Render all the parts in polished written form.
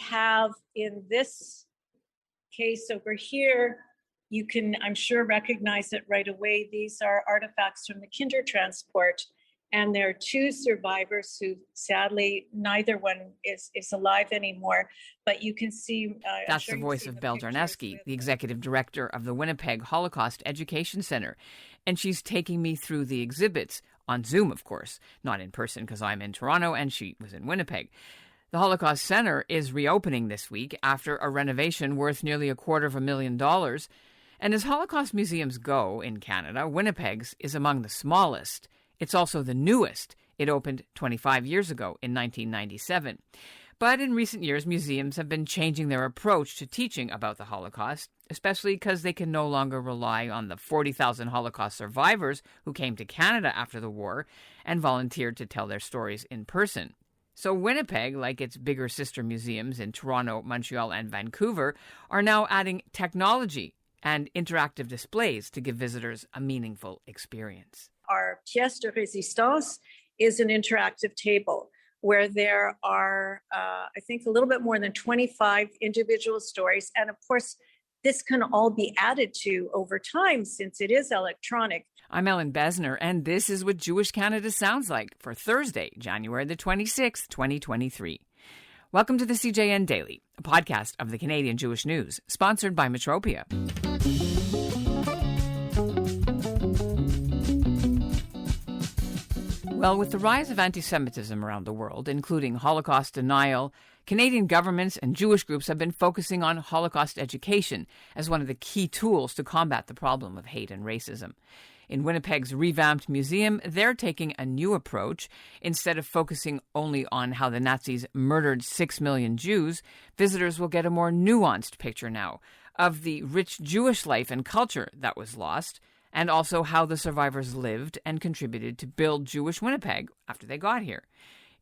have in this case over here, you can, I'm sure, recognize it right away. These are artifacts from the Kindertransport. And there are two survivors who, sadly, neither one is alive anymore. But you can see... That's the voice of Belle Jarniewski, the executive director of the Winnipeg Holocaust Education Centre. And she's taking me through the exhibits on Zoom, of course, not in person because I'm in Toronto and she was in Winnipeg. The Holocaust Centre is reopening this week after a renovation worth nearly $250,000. And as Holocaust museums go in Canada, Winnipeg's is among the smallest. It's also the newest. It opened 25 years ago in 1997. But in recent years, museums have been changing their approach to teaching about the Holocaust, especially because they can no longer rely on the 40,000 Holocaust survivors who came to Canada after the war and volunteered to tell their stories in person. So Winnipeg, like its bigger sister museums in Toronto, Montreal, and Vancouver, are now adding technology and interactive displays to give visitors a meaningful experience. Our pièce de résistance is an interactive table where there are, I think, a little bit more than 25 individual stories. And of course, this can all be added to over time since it is electronic. I'm Ellen Besner, and this is what Jewish Canada sounds like for Thursday, January the 26th, 2023. Welcome to the CJN Daily, a podcast of the Canadian Jewish News, sponsored by Metropia. Well, with the rise of anti-Semitism around the world, including Holocaust denial, Canadian governments and Jewish groups have been focusing on Holocaust education as one of the key tools to combat the problem of hate and racism. In Winnipeg's revamped museum, they're taking a new approach. Instead of focusing only on how the Nazis murdered 6 million Jews, visitors will get a more nuanced picture now of the rich Jewish life and culture that was lost, and also how the survivors lived and contributed to build Jewish Winnipeg after they got here.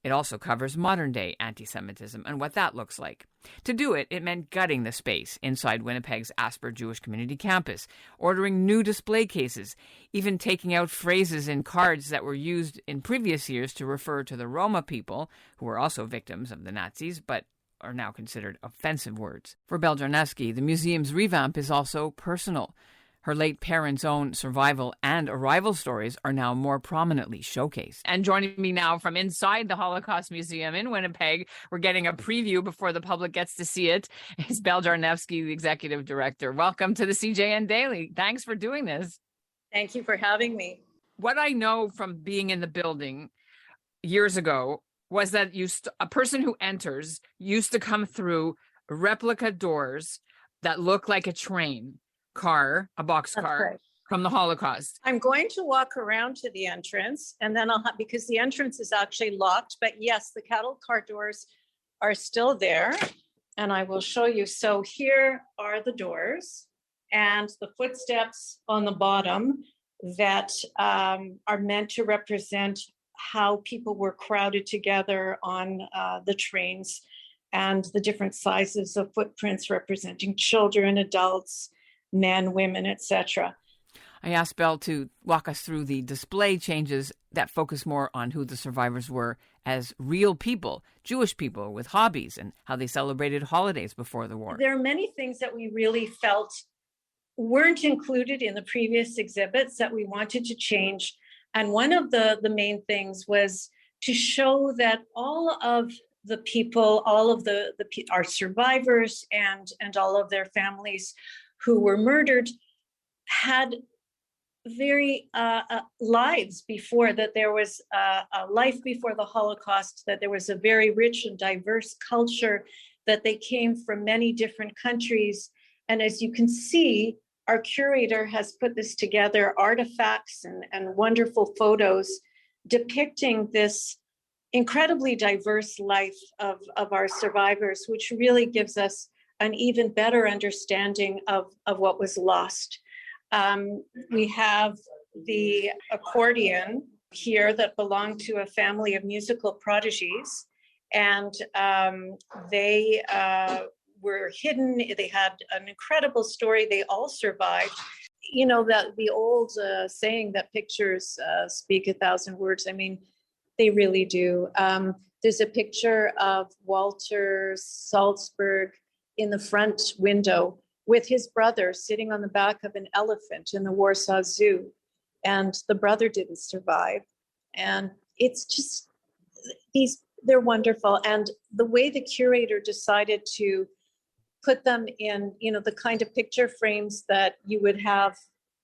It also covers modern-day anti-Semitism and what that looks like. To do it, it meant gutting the space inside Winnipeg's Asper Jewish Campus, ordering new display cases, even taking out phrases in cards that were used in previous years to refer to the Roma people, who were also victims of the Nazis, but are now considered offensive words. For Belle Jarniewski, the museum's revamp is also personal. Her late parents' own survival and arrival stories are now more prominently showcased. And joining me now from inside the Holocaust Museum in Winnipeg, we're getting a preview before the public gets to see it, is Belle Jarniewski, the executive director. Welcome to the CJN Daily. Thanks for doing this. Thank you for having me. What I know from being in the building years ago was that a person who enters used to come through replica doors that look like a train car, a boxcar from the Holocaust. I'm going to walk around to the entrance and then because the entrance is actually locked, but yes, the cattle car doors are still there and I will show you. So here are the doors and the footsteps on the bottom that are meant to represent how people were crowded together on the trains and the different sizes of footprints representing children, adults, men, women, etc. I asked Belle to walk us through the display changes that focus more on who the survivors were as real people, Jewish people with hobbies, and how they celebrated holodays before the war. There are many things that we really felt weren't included in the previous exhibits that we wanted to change. And one of the main things was to show that all of the people, all of our survivors and all of their families who were murdered had very lives before, that there was a life before the Holocaust, that there was a very rich and diverse culture, that they came from many different countries. And as you can see, our curator has put this together, artifacts and wonderful photos depicting this incredibly diverse life of our survivors, which really gives us an even better understanding of what was lost. We have the accordion here that belonged to a family of musical prodigies, and they were hidden. They had an incredible story. They all survived. You know, that the old saying that pictures speak 1,000 words. I mean, they really do. There's a picture of Walter Salzburg in the front window with his brother sitting on the back of an elephant in the Warsaw Zoo. And the brother didn't survive. And it's just, they're wonderful. And the way the curator decided to put them in, the kind of picture frames that you would have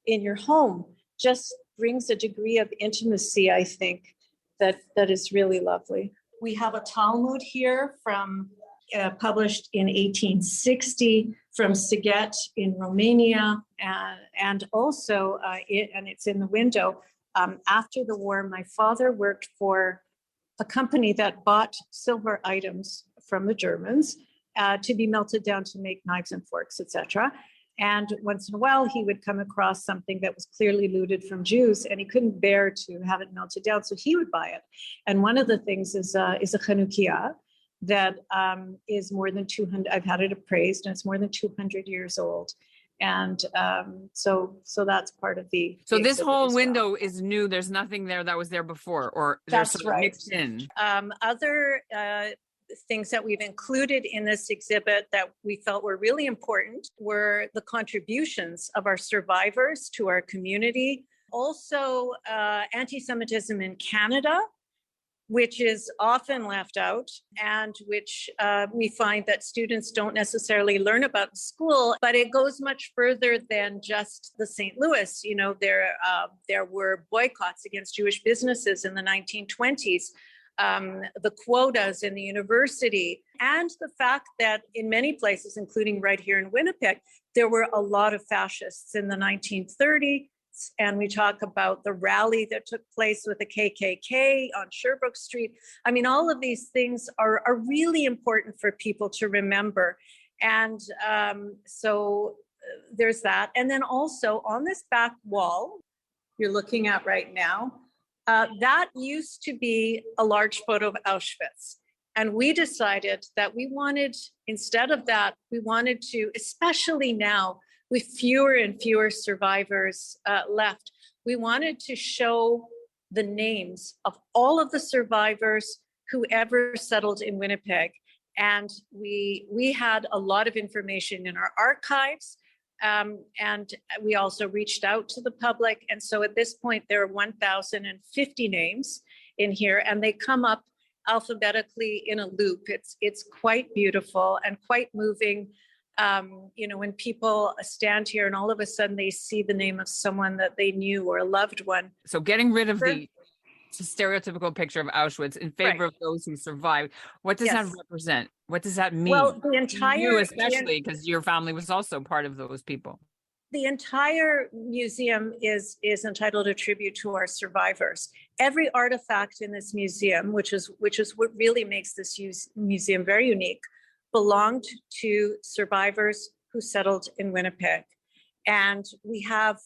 in your home just brings a degree of intimacy, I think, that is really lovely. We have a Talmud here from published in 1860 from Sighet in Romania, and also, and it's in the window. After the war, my father worked for a company that bought silver items from the Germans to be melted down to make knives and forks, etc. And once in a while, he would come across something that was clearly looted from Jews, and he couldn't bear to have it melted down, so he would buy it. And one of the things is a Chanukiah that is more than 200. I've had it appraised, and it's more than 200 years old. And so that's part of the. So this whole window is new. There's nothing there that was there before, or there's that's sort of right. Mixed in. Other things that we've included in this exhibit that we felt were really important were the contributions of our survivors to our community. Also, anti-Semitism in Canada, which is often left out, and which we find that students don't necessarily learn about in school, but it goes much further than just the St. Louis. There were boycotts against Jewish businesses in the 1920s. The quotas in the university, and the fact that in many places, including right here in Winnipeg, there were a lot of fascists in the 1930s. And we talk about the rally that took place with the KKK on Sherbrooke Street. I mean, all of these things are really important for people to remember. And so there's that. And then also on this back wall you're looking at right now, that used to be a large photo of Auschwitz. And we decided that we wanted, instead of that, we wanted to, especially now with fewer and fewer survivors left, we wanted to show the names of all of the survivors who ever settled in Winnipeg. And we had a lot of information in our archives. And we also reached out to the public. And so at this point, there are 1,050 names in here, and they come up alphabetically in a loop. It's quite beautiful and quite moving. When people stand here and all of a sudden they see the name of someone that they knew or a loved one. So getting rid of the stereotypical picture of Auschwitz in favor of those who survived. What does that represent? What does that mean? Well, the entire, you especially, because your family was also part of those people. The entire museum is entitled a tribute to our survivors. Every artifact in this museum, which is what really makes this museum very unique, belonged to survivors who settled in Winnipeg. And we have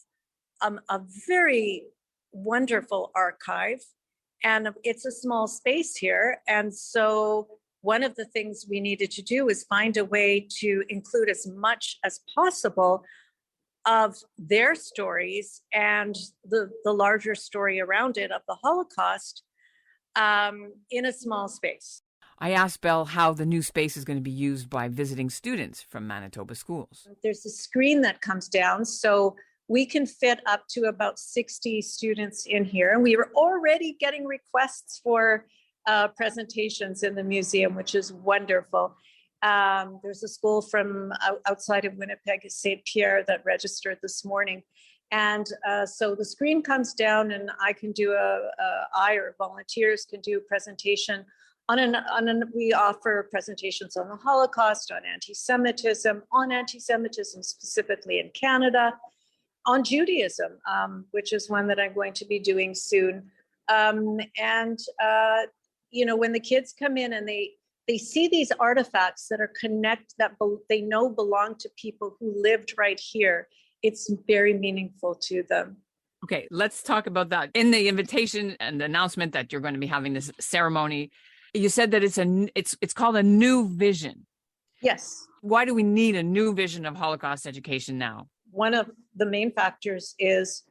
a very wonderful archive, and it's a small space here. And so one of the things we needed to do is find a way to include as much as possible of their stories and the larger story around it of the Holocaust in a small space. I asked Belle how the new space is going to be used by visiting students from Manitoba schools. There's a screen that comes down, so we can fit up to about 60 students in here. And we were already getting requests for presentations in the museum, which is wonderful. There's a school from outside of Winnipeg, St. Pierre, that registered this morning. And so the screen comes down, and I can do I or volunteers can do a presentation we offer presentations on the Holocaust, on anti-Semitism specifically in Canada, on Judaism, which is one that I'm going to be doing soon. When the kids come in and they see these artifacts that are they know belong to people who lived right here, it's very meaningful to them. Okay, let's talk about that. In the invitation and the announcement that you're going to be having this ceremony, you said that it's called a new vision. Yes. Why do we need a new vision of Holocaust education now? One of the main factors is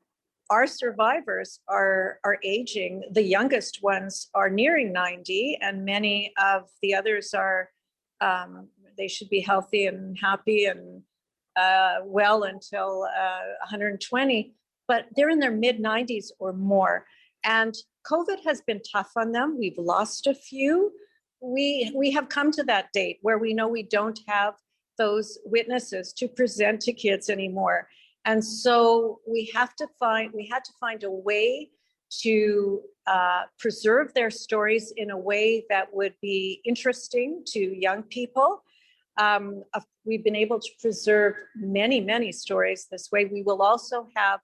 our survivors are aging. The youngest ones are nearing 90, and many of the others are, they should be healthy and happy and well until 120, but they're in their mid 90s or more. And COVID has been tough on them. We've lost a few. We have come to that date where we know we don't have those witnesses to present to kids anymore. And so we had to find a way to preserve their stories in a way that would be interesting to young people. We've been able to preserve many, many stories this way. We will also have,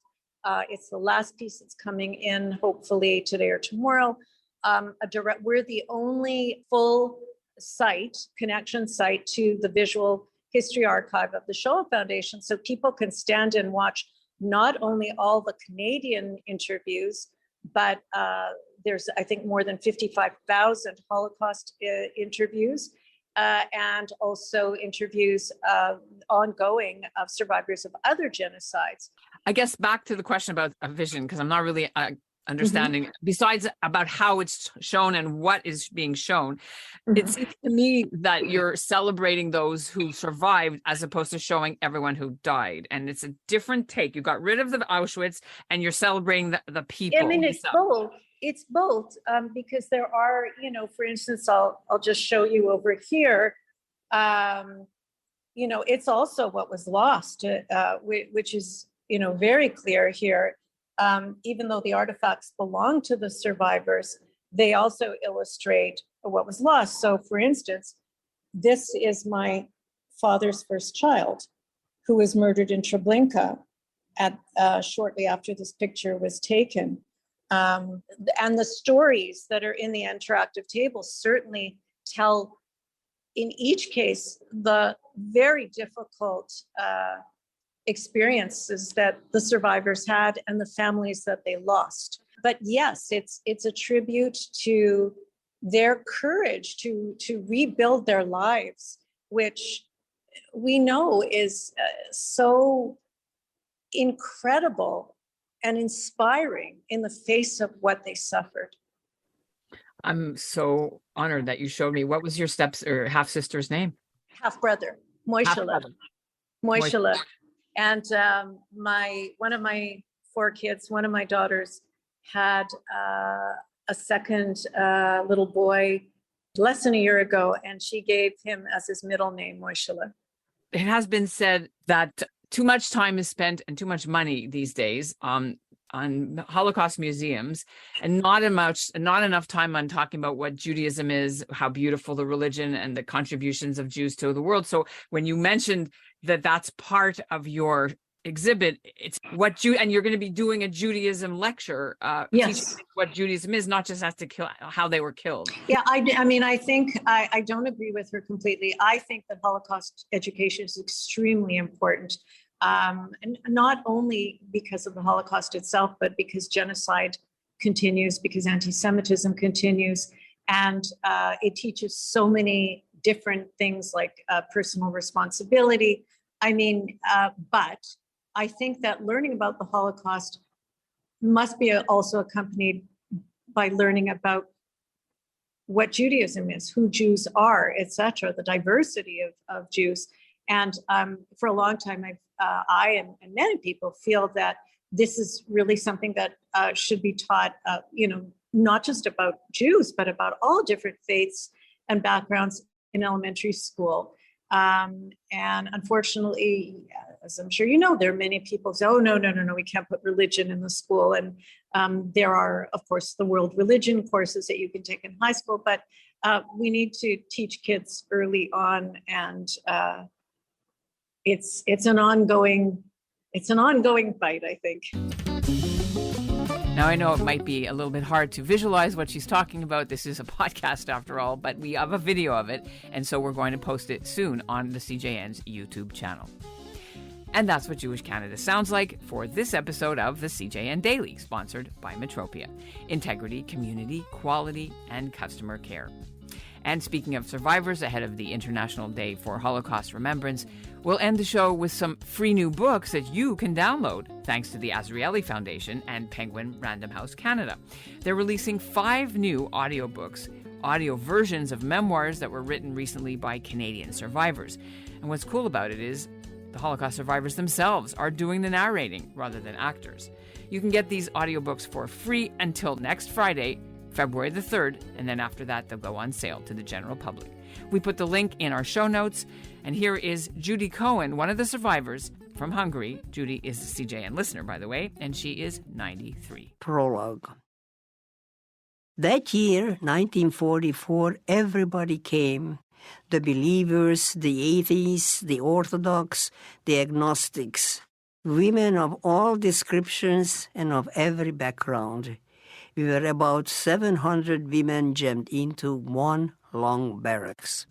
it's the last piece that's coming in, hopefully today or tomorrow. We're the only full connection site to the visual history archive of the Shoah Foundation, so people can stand and watch not only all the Canadian interviews, but there's, I think, more than 55,000 Holocaust interviews, and also interviews ongoing of survivors of other genocides. I guess back to the question about a vision, because I'm not really understanding, besides about how it's shown and what is being shown. It seems to me that you're celebrating those who survived as opposed to showing everyone who died. And it's a different take. You got rid of the Auschwitz and you're celebrating the people. I mean, it's both. It's both, because there are, for instance, I'll just show you over here. It's also what was lost, which is, very clear here. Even though the artifacts belong to the survivors, they also illustrate what was lost. So, for instance, this is my father's first child, who was murdered in Treblinka shortly after this picture was taken. And the stories that are in the interactive table certainly tell, in each case, the very difficult experiences that the survivors had and the families that they lost. But yes, it's a tribute to their courage to rebuild their lives, which we know is so incredible and inspiring in the face of what they suffered. I'm so honored that you showed me. What was your half sister's name? Half brother, Moishela. And one of my 4 kids, one of my daughters, had a second little boy less than a year ago, and she gave him as his middle name, Moishela. It has been said that too much time is spent and too much money these days on Holocaust museums, and not enough time on talking about what Judaism is, how beautiful the religion and the contributions of Jews to the world. So when you mentioned that that's part of your exhibit, it's and you're going to be doing a Judaism lecture, yes, teaching what Judaism is, not just as to kill, how they were killed. Yeah, I mean, I think I don't agree with her completely. I think that Holocaust education is extremely important. And not only because of the Holocaust itself, but because genocide continues, because anti-Semitism continues, and it teaches so many different things like personal responsibility. I mean, but I think that learning about the Holocaust must be also accompanied by learning about what Judaism is, who Jews are, etc., the diversity of Jews. And for a long time, I and many people feel that this is really something that should be taught, not just about Jews, but about all different faiths and backgrounds in elementary school. And unfortunately, as I'm sure you know, there are many people who say, oh, no, we can't put religion in the school. And there are, of course, the world religion courses that you can take in high school, but we need to teach kids early on, and it's an ongoing fight, I think. Now, I know it might be a little bit hard to visualize what she's talking about. This is a podcast after all, but we have a video of it, and so we're going to post it soon on the CJN's YouTube channel. And that's what Jewish Canada sounds like for this episode of the CJN Daily, sponsored by Metropia. Integrity, community, quality, and customer care. And speaking of survivors, ahead of the International Day for Holocaust Remembrance, we'll end the show with some free new books that you can download, thanks to the Azrieli Foundation and Penguin Random House Canada. They're releasing 5 new audiobooks, audio versions of memoirs that were written recently by Canadian survivors. And what's cool about it is the Holocaust survivors themselves are doing the narrating rather than actors. You can get these audiobooks for free until next Friday, February the 3rd, and then after that they'll go on sale to the general public. We put the link in our show notes, and here is Judy Cohen, one of the survivors from Hungary. Judy is a CJN listener, by the way, and she is 93. Prologue. That year, 1944, everybody came. The believers, the atheists, the Orthodox, the agnostics. Women of all descriptions and of every background. We were about 700 women jammed into one long barracks.